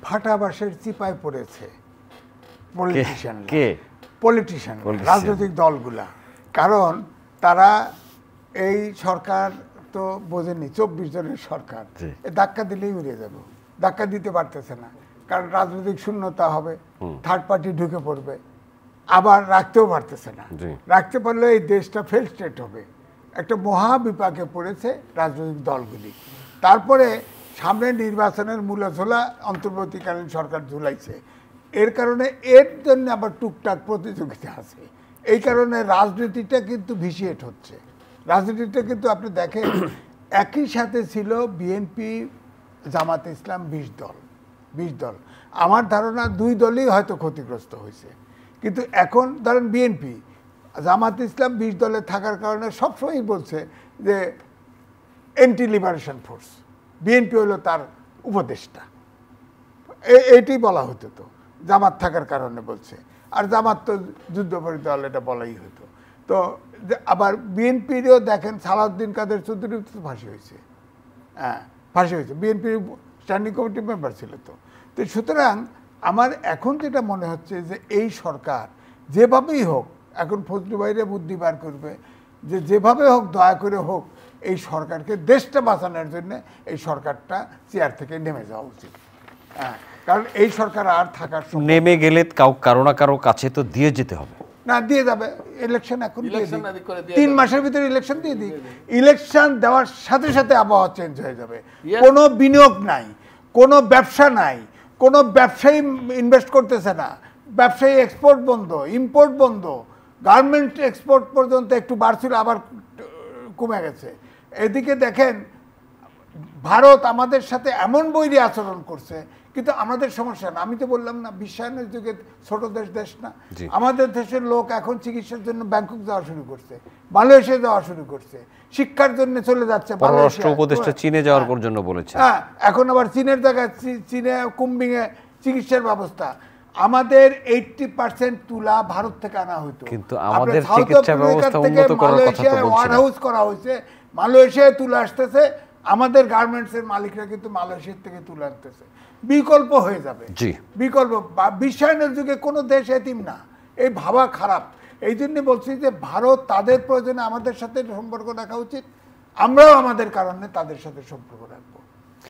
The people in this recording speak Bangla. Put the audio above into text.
ফাটা বাঁশের চিপায় পড়েছে পলিটিশিয়ান রাজনৈতিক দলগুলা। কারণ তারা এই সরকার তো বোঝেনি 24 জনের সরকার, ধাক্কা দিলেই উড়ে যাব, ধাক্কা দিতে পারতেছে না, কারণ রাজনৈতিক শূন্যতা হবে, থার্ড পার্টি ঢুকে পড়বে, আবার রাখতেও পারতেছে না, রাখতে পারলে এই দেশটা ফেল স্টেট হবে। একটা মহা বিপাকে পড়েছে রাজনৈতিক দলগুলি। তারপরে সামনে নির্বাচনের মূলধোলা অন্তর্বর্তীকালীন সরকার ঝুলাইছে, এর কারণে এর জন্য আবার টুকটাক প্রতিযোগিতা আছে। এই কারণে রাজনীতিটা কিন্তু ভিসিয়েট হচ্ছে। রাজনীতিটা কিন্তু আপনি দেখেন একই সাথে ছিল বিএনপি, জামাত ইসলাম, 20 দল। আমার ধারণা 2 দলই হয়তো ক্ষতিগ্রস্ত হয়েছে, কিন্তু এখন ধরেন বিএনপি, জামাত ইসলাম 20 দলে থাকার কারণে সবসময়ই বলছে যে এন্টি লিবারেশন ফোর্স, বিএনপি হলো তার উপদেষ্টা, এইটি বলা হতো, তো জামাত থাকার কারণে বলছে। আর জামাত তো যুদ্ধপরী দল, এটা বলাই হতো। তো আবার বিএনপিরও দেখেন সালাউদ্দিন কাদের চৌধুরী তো ফাঁসি হয়েছে, ফাঁসি হয়েছে, বিএনপির স্ট্যান্ডিং কমিটি মেম্বার ছিল। তো সুতরাং আমার এখন যেটা মনে হচ্ছে যে এই সরকার যেভাবেই হোক, এখন ফজলু ভাইরে বুদ্ধি বার করবে যে যেভাবে হোক, দয়া করে হোক, এই সরকারকে, দেশটা বাঁচানোর জন্য এই সরকারটা চেয়ার থেকে নেমে যাওয়া উচিত। কারণ এই সরকার আর থাকার, নেমে গেলে কারো না কারো কাছে তো দিয়ে যেতে হবে। না, দিয়ে যাবে, ইলেকশন এখন 3 মাসের ভিতরে ইলেকশন দিয়ে দিই, ইলেকশন দেওয়ার সাথে সাথে আবহাওয়া চেঞ্জ হয়ে যাবে। কোনো বিনিয়োগ নাই, কোনো ব্যবসা নাই, কোনো ব্যবসায়ী ইনভেস্ট করতেছে না, ব্যবসায়ী এক্সপোর্ট বন্ধ, ইম্পোর্ট বন্ধ, গার্মেন্ট এক্সপোর্ট পর্যন্ত একটু বাড়ছিল, আবার কমে গেছে। এদিকে দেখেন ভারত আমাদের সাথে এমন বৈরী আচরণ করছে, কিন্তু আমাদের সমস্যা না। আমি তো বললাম না, বিশ্বায়নের যুগে ছোট দেশ না, আমাদের দেশের লোক এখন চিকিৎসার জন্য ব্যাংকক যাওয়া শুরু করছে, মালয়েশিয়া যাওয়া শুরু করছে, শিক্ষার জন্য চলে যাচ্ছে, পররাষ্ট্র উপদেষ্টা চীনে যাওয়ার জন্য বলেছে। হ্যাঁ, এখন আবার চীনের জায়গায়, চীনে কুম্বিংয়ে চিকিৎসার ব্যবস্থা। আমাদের 80% তুলা ভারত থেকে আনা হইতো, কিন্তু আমাদের চিকিৎসা ব্যবস্থা উন্নত করার কথা তো বলছি। ওয়ার হাউস করা হয়েছে, মালয়েশিয়ায় তুলা আসতেছে, আমাদের গার্মেন্টসের মালিকরা কিন্তু মালয়েশিয়ার থেকে তুলে আনতেছে। বিকল্প হয়ে যাবে, বিকল্প। বিশ্বায়নের যুগে কোনো দেশ এতিম না, এই ভাবা খারাপ। এই জন্য বলছি যে ভারত তাদের প্রয়োজনে আমাদের সাথে সম্পর্ক রাখা উচিত, আমরাও আমাদের কারণে তাদের সাথে সম্পর্ক রাখবো।